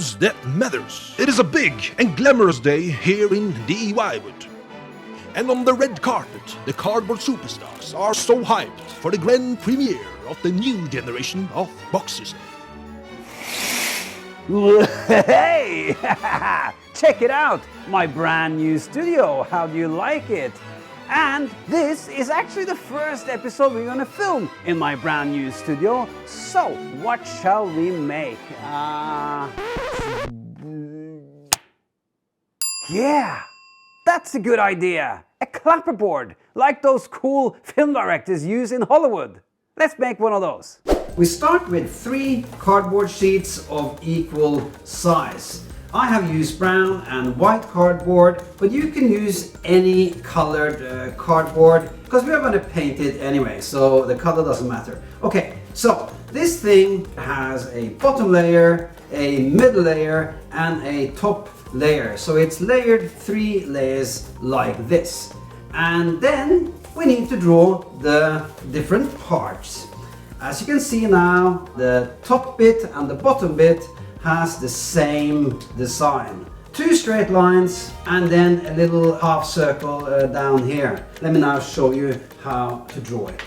news that matters. It is a big and glamorous day here in DIY-wood. And on the red carpet, the cardboard superstars are so hyped for the grand premiere of the new generation of boxes. Hey! Check it out! My brand new studio. How do you like it? And this is actually the first episode we're gonna film in my brand new studio. So, what shall we make? Yeah! That's a good idea! A clapperboard, like those cool film directors use in Hollywood. Let's make one of those. We start with 3 cardboard sheets of equal size. I have used brown and white cardboard, but you can use any colored cardboard because we are going to paint it anyway, so the color doesn't matter. Okay, so this thing has a bottom layer, a middle layer, and a top layer. So it's layered 3 layers like this. And then we need to draw the different parts. As you can see now, the top bit and the bottom bit has the same design. 2 straight lines and then a little half circle down here. Let me now show you how to draw it.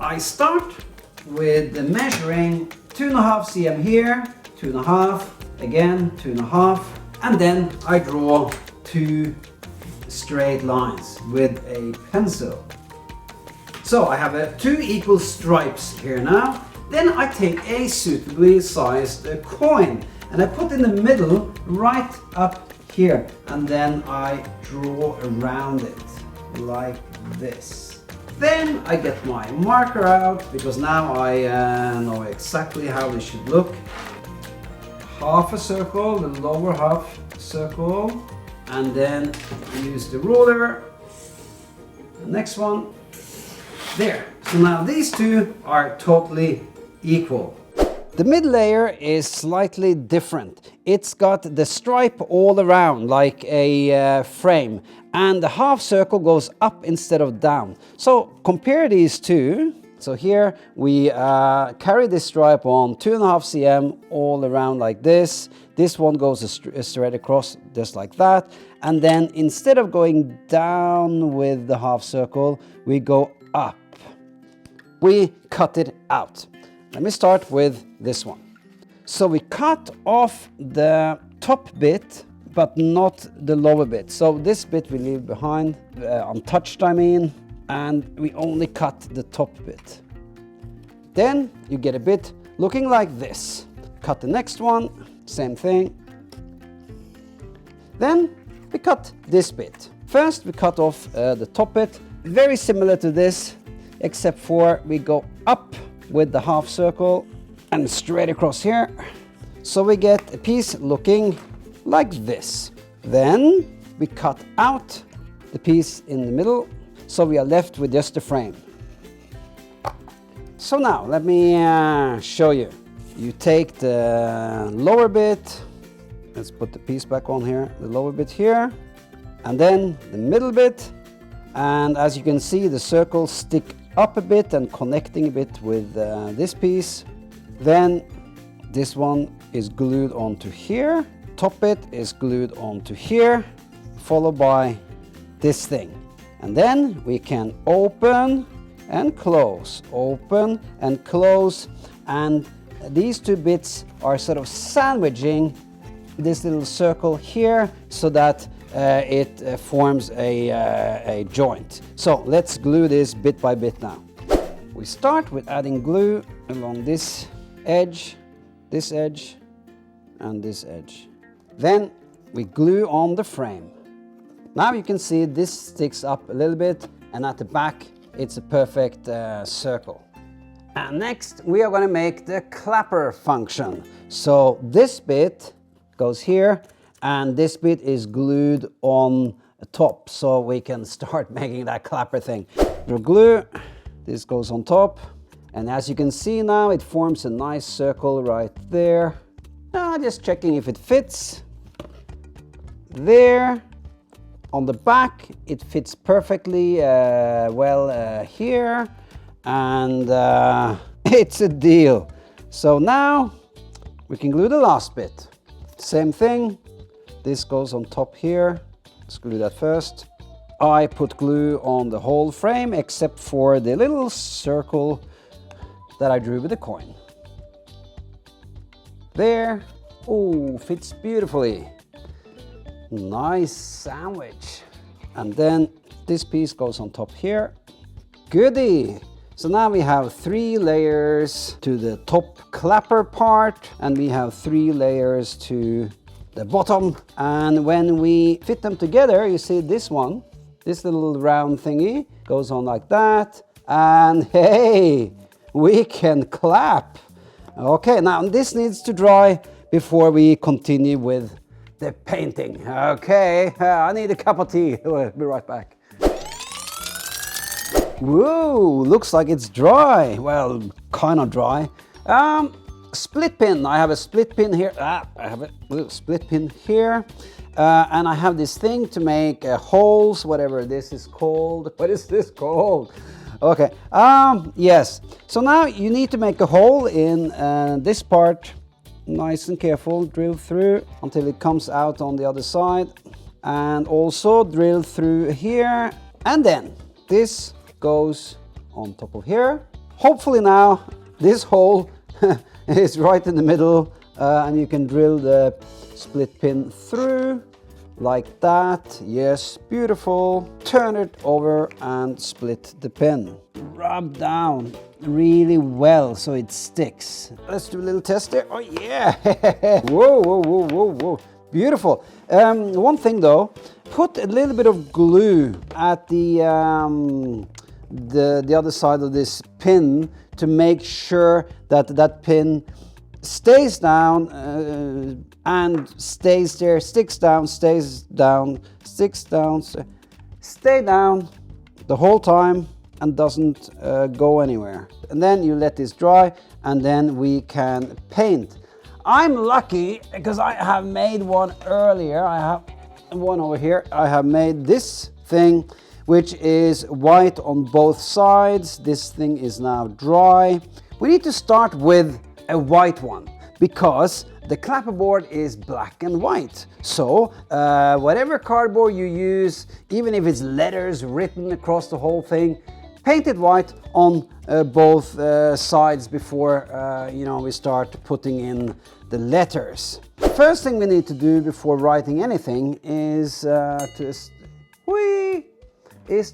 I start with measuring 2.5 cm here, 2.5, again 2.5, and then I draw 2 straight lines with a pencil. So I have 2 equal stripes here now. Then I take a suitably sized coin and I put in the middle right up here, and then I draw around it like this. Then I get my marker out because now I know exactly how this should look. Half a circle, the lower half circle, and then use the ruler. The next one. There. So now these 2 are totally equal. The mid layer is slightly different. It's got the stripe all around like a frame, and the half circle goes up instead of down. So compare these 2. So here we carry this stripe on 2.5 cm all around like this. This one goes straight across just like that. And then instead of going down with the half circle, we go up. We cut it out. Let me start with this one. So we cut off the top bit, but not the lower bit. So this bit we leave behind, untouched I mean, and we only cut the top bit. Then you get a bit looking like this. Cut the next one, same thing. Then we cut this bit. First we cut off the top bit, very similar to this, except for we go up with the half circle and straight across here. So we get a piece looking like this. Then we cut out the piece in the middle, so we are left with just the frame. So now let me show you. You take the lower bit, let's put the piece back on here, the lower bit here, and then the middle bit, and as you can see the circles stick up a bit and connecting a bit with this piece. Then this one is glued onto here, top bit is glued onto here, followed by this thing. And then we can open and close, open and close, and these 2 bits are sort of sandwiching this little circle here so that it forms a joint. So let's glue this bit by bit now. We start with adding glue along this edge, and this edge. Then we glue on the frame. Now you can see this sticks up a little bit, and at the back it's a perfect circle. And next we are going to make the clapper function. So this bit goes here, and this bit is glued on the top, so we can start making that clapper thing. The glue, this goes on top, and as you can see now it forms a nice circle right there. Just checking if it fits. There. On the back it fits perfectly well here, and it's a deal. So now we can glue the last bit. Same thing. This goes on top here. Let's glue that first. I put glue on the whole frame except for the little circle that I drew with the coin. There. Oh, fits beautifully. Nice sandwich. And then this piece goes on top here. Goody. So now we have 3 layers to the top clapper part, and we have 3 layers to the bottom. And when we fit them together, you see this one, this little round thingy goes on like that. And hey, we can clap. Okay, now this needs to dry before we continue with the painting. Okay, I need a cup of tea. I'll be right back. Whoa, looks like it's dry. Well, kind of dry. Split pin. I have a split pin here. I have a little split pin here. And I have this thing to make holes, whatever this is called. What is this called? Okay, yes. So now you need to make a hole in this part. Nice and careful, drill through until it comes out on the other side. And also drill through here. And then this goes on top of here. Hopefully now this hole is right in the middle and you can drill the split pin through like that. Yes, beautiful. Turn it over and split the pin. Rub down really well so it sticks. Let's do a little test there. Oh yeah. Whoa, whoa, whoa, whoa, whoa. Beautiful. One thing though, put a little bit of glue at the other side of this pin to make sure that that pin stays down and stays there, sticks down, stays down, sticks down, stay down the whole time and doesn't go anywhere. And then you let this dry and then we can paint. I'm lucky because I have made one earlier. I have one over here. I have made this thing which is white on both sides. This thing is now dry. We need to start with a white one because the clapperboard is black and white. So whatever cardboard you use, even if it's letters written across the whole thing, paint it white on both sides before we start putting in the letters. First thing we need to do before writing anything is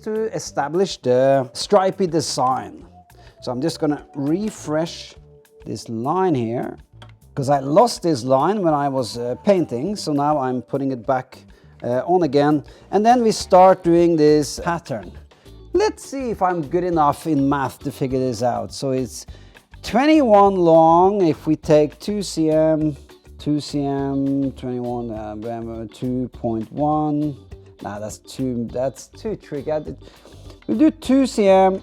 to establish the stripy design. So I'm just gonna refresh this line here because I lost this line when I was painting, so now I'm putting it back on again, and then we start doing this pattern. Let's see if I'm good enough in math to figure this out. So it's 21 long. If we take 2 cm, 21, 2.1. Nah, that's too tricky. We'll do 2 cm,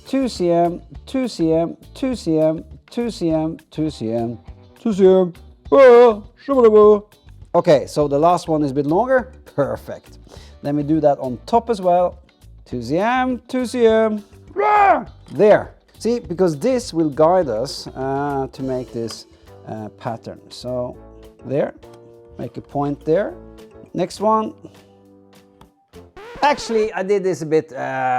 2 cm, 2 cm, 2 cm, 2 cm, 2 cm, 2 cm. Okay, so the last one is a bit longer. Perfect. Then we do that on top as well. 2 cm, 2 cm. There. See, because this will guide us to make this pattern. So there, make a point there. Next one. Actually, I did this a bit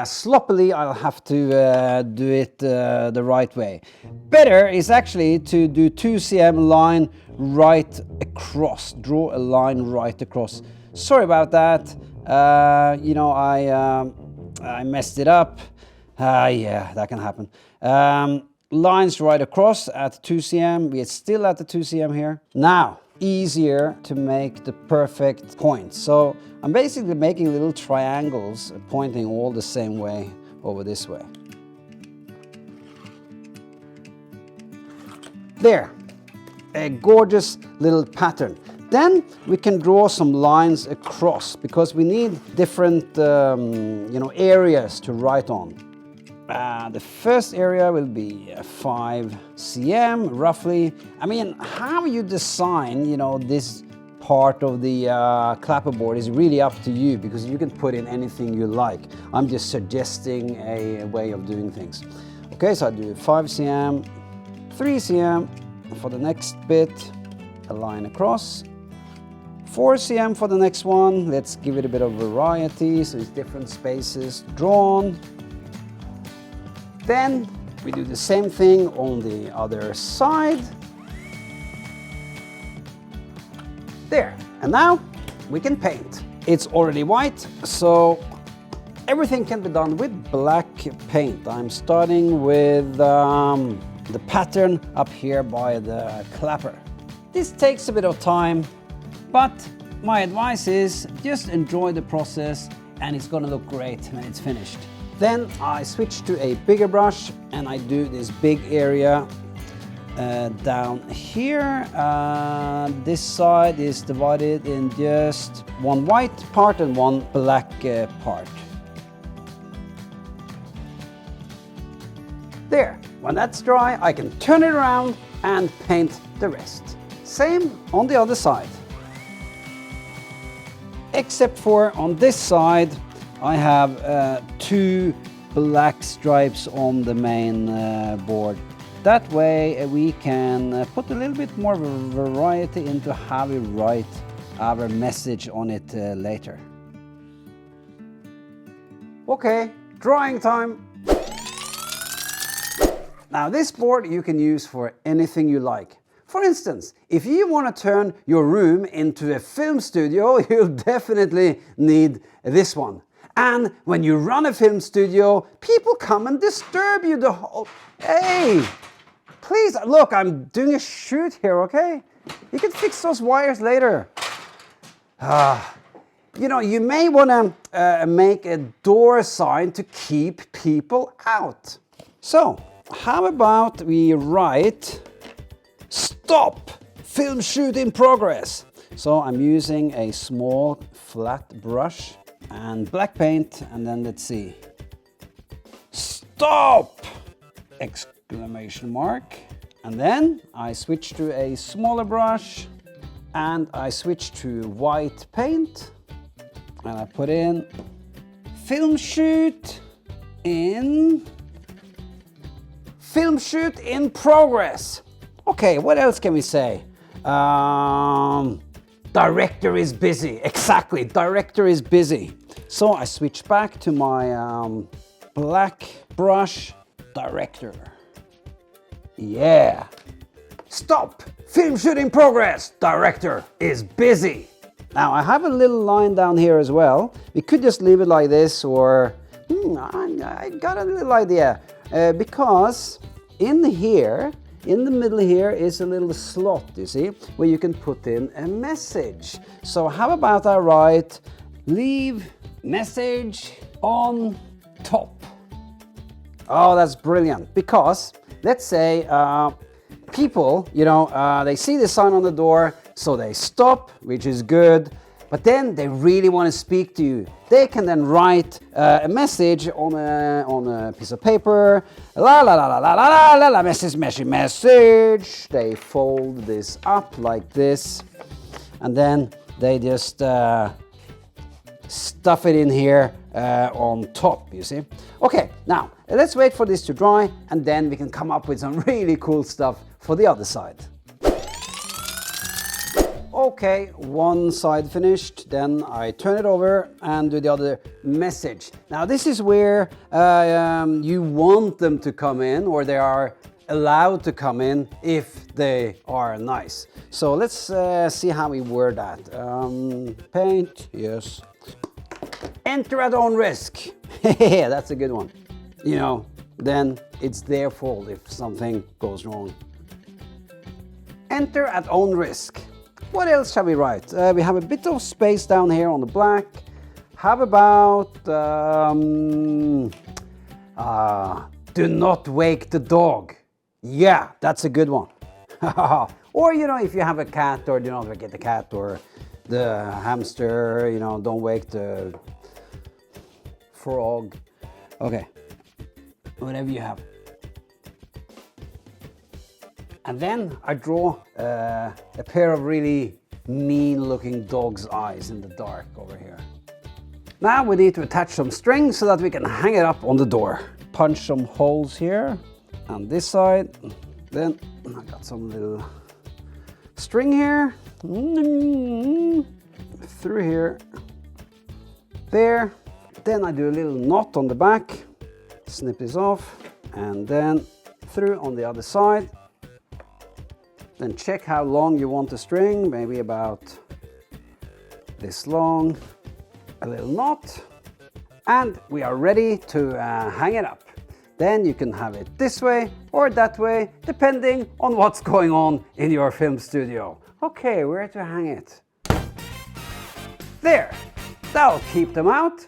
sloppily. I'll have to do it the right way. Better is actually to do 2 cm line right across. Draw a line right across. Sorry about that. I messed it up. Yeah, that can happen. Lines right across at 2 cm. We are still at the 2 cm here. Now, easier to make the perfect point. So I'm basically making little triangles pointing all the same way over this way. There, a gorgeous little pattern. Then we can draw some lines across because we need different areas to write on. The first area will be 5 cm roughly. I mean, how you design, this part of the clapperboard is really up to you because you can put in anything you like. I'm just suggesting a way of doing things. Okay, so I do 5 cm, 3 cm for the next bit, a line across. 4 cm for the next one. Let's give it a bit of variety, so it's different spaces drawn. Then we do the same thing on the other side. There, and now we can paint. It's already white, so everything can be done with black paint. I'm starting with the pattern up here by the clapper. This takes a bit of time, but my advice is just enjoy the process and it's gonna look great when it's finished. Then I switch to a bigger brush and I do this big area down here. This side is divided in just one white part and one black part. There, when that's dry, I can turn it around and paint the rest. Same on the other side. Except for on this side, I have 2 black stripes on the main board. That way we can put a little bit more variety into how we write our message on it later. Okay, drawing time. Now this board you can use for anything you like. For instance, if you want to turn your room into a film studio, you'll definitely need this one. And when you run a film studio, people come and disturb you the whole... Hey! Please, look, I'm doing a shoot here, okay? You can fix those wires later. You know, you may want to make a door sign to keep people out. So, how about we write, "Stop! Film shoot in progress." So I'm using a small flat brush and black paint, and then let's see. "Stop!" Exclamation mark. And then I switch to a smaller brush and I switch to white paint and I put in film shoot in progress. Okay, what else can we say? Director is busy. Exactly, director is busy. So I switch back to my black brush. Director. Yeah. "Stop! Film shoot in progress. Director is busy." Now I have a little line down here as well. We could just leave it like this, or I got a little idea. Because in the middle here is a little slot, you see, where you can put in a message. So how about I write, "Leave message on top." Oh, that's brilliant. Because let's say people, you know, they see the sign on the door, so they stop, which is good. But then they really want to speak to you. They can then write a message on a piece of paper. La la la la la la la la, message. They fold this up like this, and then they just stuff it in here on top, you see. Okay, now let's wait for this to dry, and then we can come up with some really cool stuff for the other side. Okay, one side finished, then I turn it over and do the other message. Now this is where you want them to come in, or they are allowed to come in if they are nice. So let's see how we word that. Paint, yes. Enter at own risk. Yeah, that's a good one. You know, then it's their fault if something goes wrong. Enter at own risk. What else shall we write? We have a bit of space down here on the black. How about do not wake the dog? Yeah, that's a good one. Or, you know, if you have a cat, or do not wake the cat, or the hamster, you know, don't wake the frog. Okay, whatever you have. And then I draw a pair of really mean-looking dog's eyes in the dark over here. Now we need to attach some string so that we can hang it up on the door. Punch some holes here on this side. Then I got some little string here, through here, there. Then I do a little knot on the back, snip this off, and then through on the other side. Then check how long you want the string, maybe about this long, a little knot, and we are ready to hang it up. Then you can have it this way or that way, depending on what's going on in your film studio. Okay, where to hang it? There, that'll keep them out.